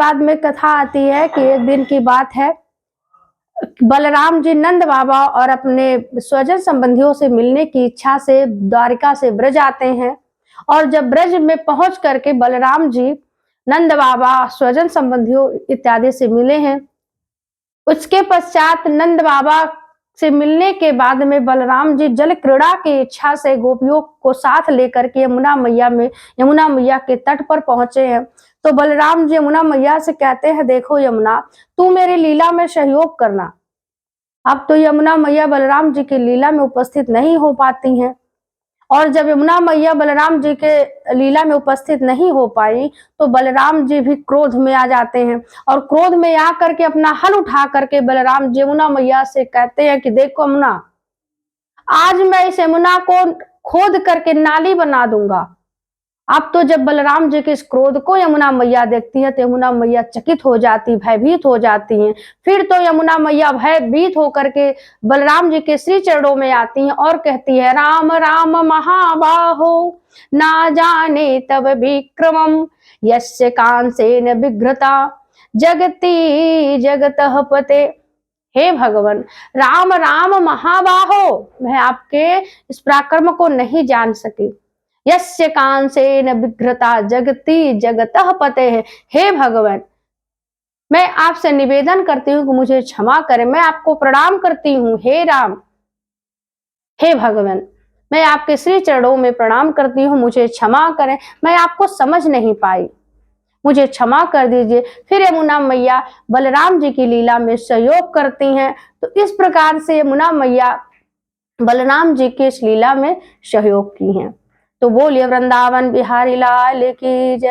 बाद में कथा आती है कि एक दिन की बात है, बलराम जी नंद बाबा और अपने स्वजन संबंधियों से मिलने की इच्छा से द्वारिका से ब्रज आते हैं। और जब ब्रज में पहुंच करके बलराम जी नंद बाबा स्वजन संबंधियों इत्यादि से मिले हैं। उसके पश्चात नंद बाबा से मिलने के बाद में बलराम जी जल क्रीड़ा की इच्छा से गोपियों को साथ लेकर के यमुना मैया के तट पर पहुंचे हैं। तो बलराम जी यमुना मैया से कहते हैं, देखो यमुना, तू मेरी लीला में सहयोग करना। अब तो यमुना मैया बलराम जी की लीला में उपस्थित नहीं हो पाती हैं। और जब यमुना मैया बलराम जी के लीला में उपस्थित नहीं हो पाई तो बलराम जी भी क्रोध में आ जाते हैं। और क्रोध में आकर के अपना हल उठा करके बलराम जी यमुना मैया से कहते हैं कि देखो यमुना, आज मैं इस यमुना को खोद करके नाली बना दूंगा। अब तो जब बलराम जी के इस क्रोध को यमुना मैया देखती है तो यमुना मैया चकित हो जाती, भयभीत हो जाती हैं। फिर तो यमुना मैया भयभीत होकर के बलराम जी के श्री चरणों में आती हैं और कहती है, राम राम महाबाहो ना जाने तब विक्रमम यस्य कांसेन विघ्रता जगती जगतः पते। हे भगवान, राम राम महाबाहो, मैं आपके इस पराक्रम को नहीं जान सकी। यस्य कांसेन विघ्रता जगती जगतः पते है। हे भगवान, मैं आपसे निवेदन करती हूँ कि मुझे क्षमा करें, मैं आपको प्रणाम करती हूँ। हे राम, हे भगवान, मैं आपके श्री चरणों में प्रणाम करती हूँ, मुझे क्षमा करें, मैं आपको समझ नहीं पाई, मुझे क्षमा कर दीजिए। फिर यमुना मैया बलराम जी की लीला में सहयोग करती हैं। तो इस प्रकार से यमुना मैया बलराम जी की इस लीला में सहयोग की हैं। तो बोलिए वृंदावन बिहारी लाल की जय।